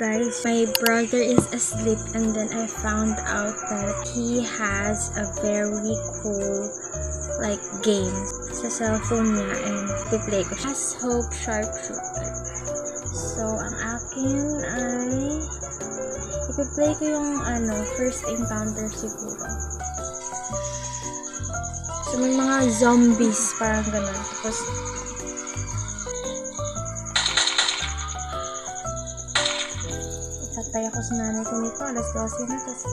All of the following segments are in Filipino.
guys, my brother is asleep and then I found out that he has a very cool like game sa cellphone niya and piplay ko siya. Hope Sharpshooter. So, ang akin ay ipiplay ko yung first encounter siguro. So, may mga zombies parang gano'n. Tapos, tatay ako sa nanay ko nito. Alas 12 na. Tapos,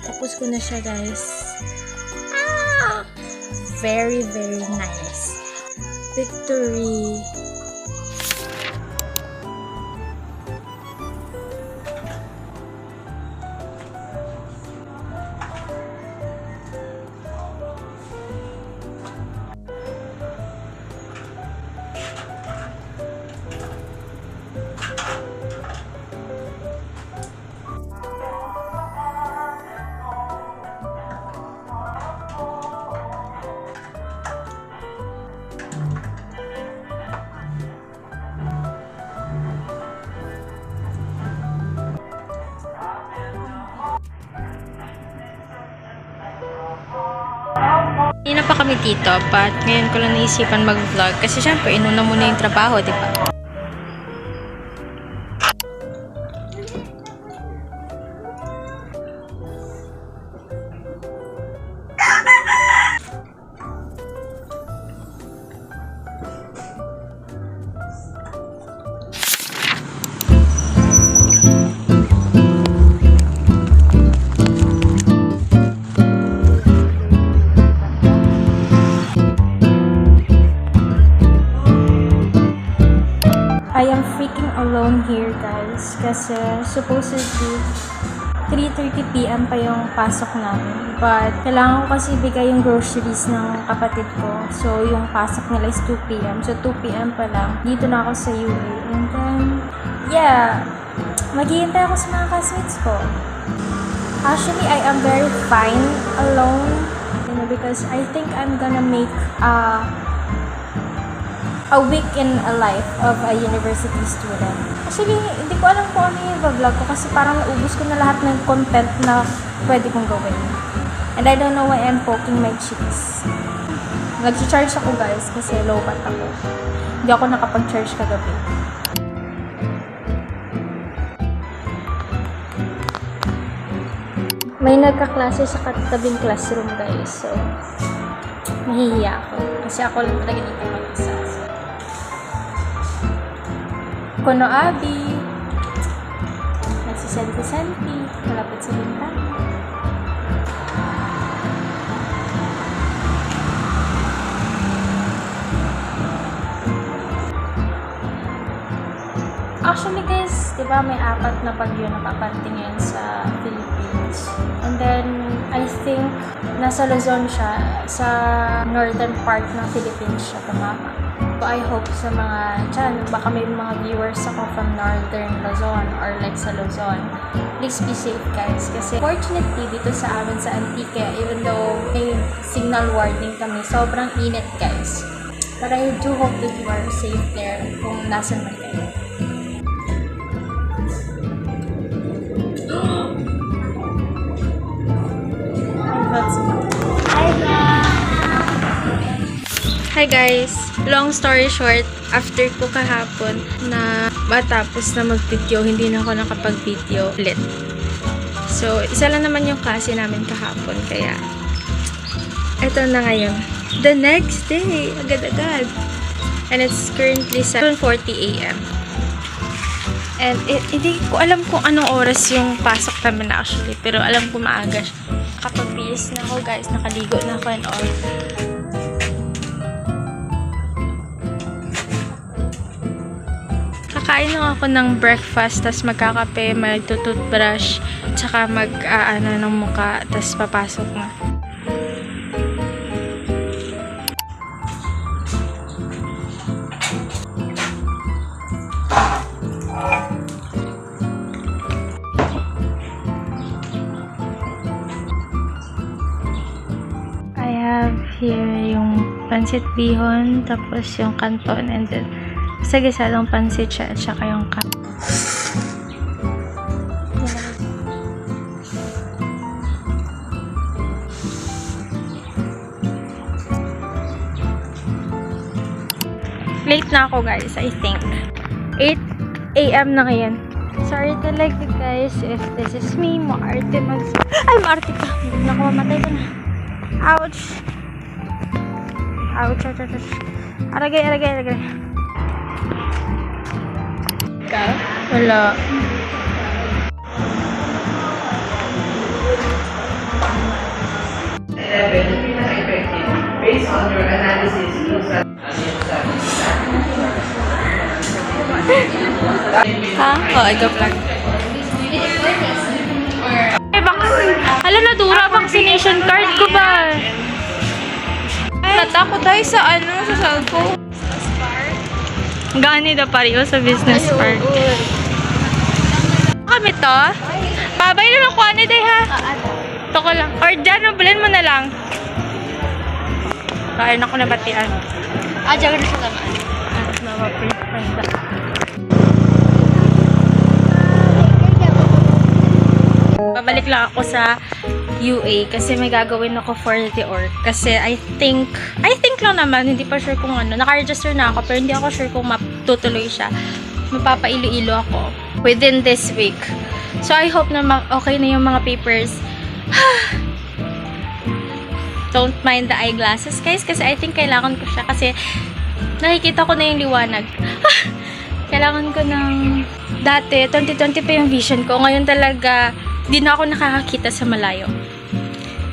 tapos ko na siya, guys. Very, very nice. Victory. Hindi na pa kami dito, but ngayon ko lang naisipan mag-vlog kasi syempre inuna muna yung trabaho, di ba? I am freaking alone here, guys, kasi supposedly 3:30 PM pa yung pasok namin, but kailangan ko kasi bigay yung groceries ng kapatid ko, so yung pasok nila is 2 PM, so 2 PM pa lang dito na ako sa UA, and then yeah, maghihintay ako sa mga classmates ko. Actually, I am very fine alone, because I think I'm gonna make a week in a life of a university student. Actually, hindi ko alam kung ano yung vlog ko kasi parang naubos ko na lahat ng content na pwede kong gawin. And I don't know why I'm poking my cheeks. Nag-charge ako, guys, kasi low bat ako. Hindi ako nakapag-charge kagabi. May nagkaklase sa katabing classroom, guys. So, mahihiya ako. Kasi ako lang talaga dito mag-isa. Kono Abi, nagsisenti-senti, malapit sa bintana. Actually, guys, di ba may 4 na bagyo na papanting ngayon sa Philippines. And then, I think, nasa Luzon siya, sa northern part ng Philippines siya tumama. So, I hope sa mga dyan, baka may mga viewers ako from northern Luzon or like sa Luzon. Please be safe, guys. Kasi fortunately, dito sa amin sa Antique, even though may signal warning kami, sobrang init, guys. But I do hope that you are safe there kung nasan man kayo. Hi guys! Long story short, after ko kahapon na matapos na mag-video, hindi na ako nakapag-video ulit. So, isa lang naman yung klase namin kahapon, kaya ito na ngayon. The next day, agad-agad. And it's currently 7:40 AM. And hindi ko alam kung anong oras yung pasok namin actually, pero alam ko maaga siya. Kapag-bihis na ako, guys, nakaligo na ako and all. Kakain lang ako ng breakfast, tas magkakape, mag-toothbrush, tsaka mag-ano ng muka, tas papasok na. I have here yung pancit bihon, tapos yung canton, and then sagisadong pancit siya, at saka yung late na ako guys, I think. 8 AM na ngayon. Sorry talaga guys if this is me, maarte ay, maarte ka. Naku, mamatay ka na. Ouch. Ouch, ouch, ouch. Aragay. Wala. Based on your analysis, Ha? Oh, ikaw vlog. Alam na, dura vaccination card ko ba? Natakot tayo sa sa cellphone. Gani na pareho sa business park. Kami to? Babay na lang kuha na day ha? Ito ko lang. Or dyan, mabalin mo na lang. Kain ako na batian. Diyan na siya naman. Babalik lang ako sa UA kasi may gagawin ako for the org. Kasi I think lang naman, hindi pa sure kung ano. Naka-register na ako pero hindi ako sure kung matutuloy siya. Mapapailo-ilo ako within this week. So I hope na okay na yung mga papers. Don't mind the eyeglasses guys kasi I think kailangan ko siya kasi nakikita ko na yung liwanag. Kailangan ko ng dati, 2020 pa yung vision ko. Ngayon talaga, di na ako nakakakita sa malayo.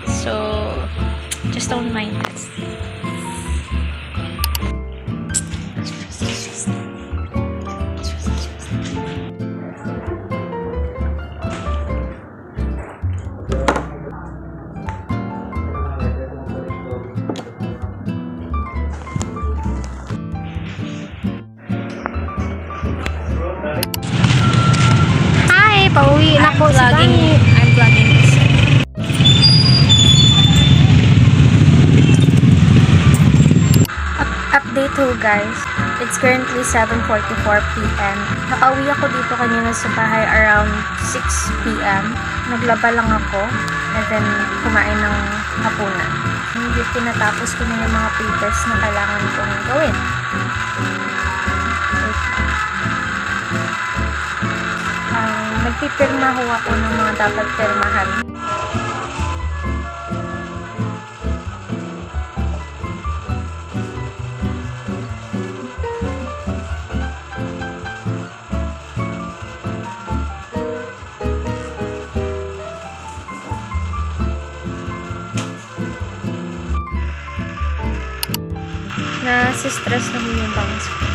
So, just don't mind this. Pauwi na po sa bahay. I'm vlogging this. Update ho guys. It's currently 7:44 PM. Nakauwi ako dito kanina sa bahay around 6 PM. Naglaba lang ako and then kumain ng hapunan. Hindi tinatapos ko na yung mga papers na kailangan kong gawin. Nagpipirma ho ako ng mga dapat pirmahan. Nasi-stress na yung bangs ko.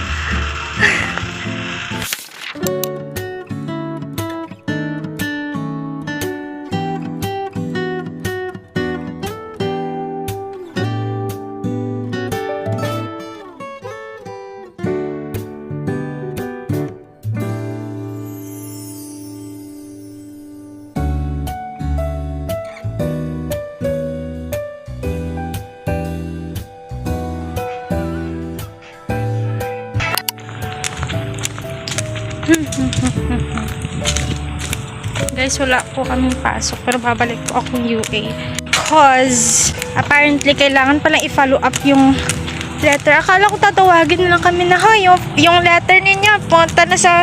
Guys, wala po kaming pasok pero babalik po akong UA cause apparently kailangan palang i-follow up yung letter. Akala ko tatawagin na lang kami na yung letter niya punta na sa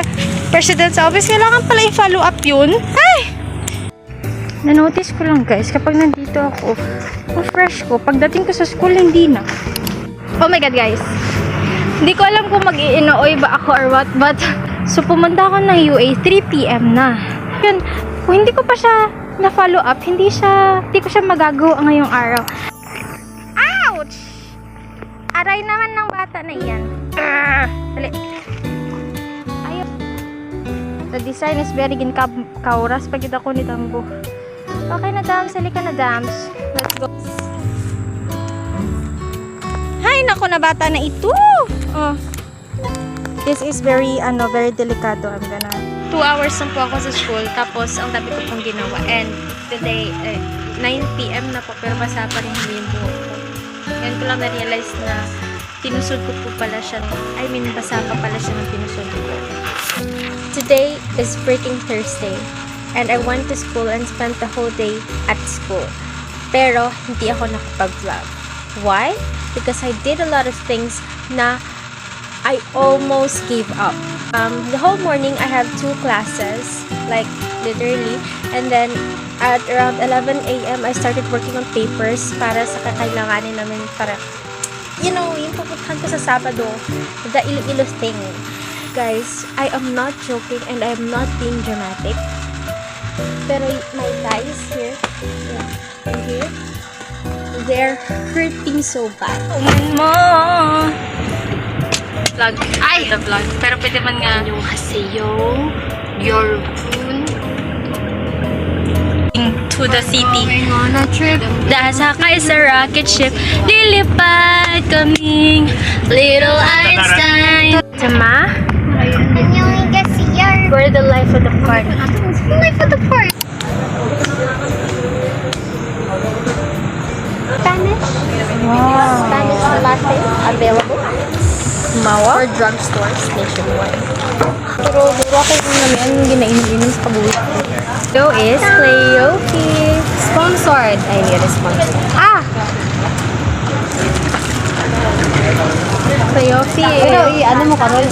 President's Office. Kailangan pala i-follow up yun. Ay! Na-notice ko lang guys, kapag nandito ako, fresh ko. Pagdating ko sa school, hindi na. Oh my god guys, hindi ko alam kung mag-iinooy ba ako or what, but so pumunta ako ng UA 3 PM na. Yun, kung hindi ko pa siya na-follow up, hindi ko siya magagawa ngayong araw. Ouch! Aray naman ng bata na iyan. Dali. Ayaw. The design is very kauras pag kita ko ni Tambo. Okay na dams, halika na dams. Let's go. Hay, nako na bata na ito. Oh. This is very delikado. I'm gonna 2 hours lang po ako sa school, tapos ang dami ko pong ginawa. And today, 9 PM na po, pero basa pa rin yung buhok ko. Ngayon ko lang na-realize na tinusod ko po pala siya. I mean, basa pa pala siya ng tinusod ko. Today is freaking Thursday. And I went to school and spent the whole day at school. Pero, hindi ako nakapag-vlog. Why? Because I did a lot of things na I almost gave up. The whole morning, I have 2 classes, like literally. And then, at around 11 a.m., I started working on papers para sa kakailanganin namin para, you know, yung pupuntahan ko sa Sabado, the Iloilo thing. Guys, I am not joking and I am not being dramatic. Pero my thighs here, yeah, and here, they're hurting so bad. Mo! Vlog. Ay! The vlog. Pero pwede man nga yung haseyo, your phone, to the city. Going on a trip. Dasakay sa rocket ship. Lilipad kaming Little Einstein. Sama, we're the life of the party. Life of the party. Spanish? Wow. Spanish latte available. Mawa? Or drugstores nationwide. Pero duro ako yung namin ang ginainom-inom sa kabuhi. Go is Cleofi. Sponsored. I need a sponsor. Ah! Cleofi. Pero ano mo karon?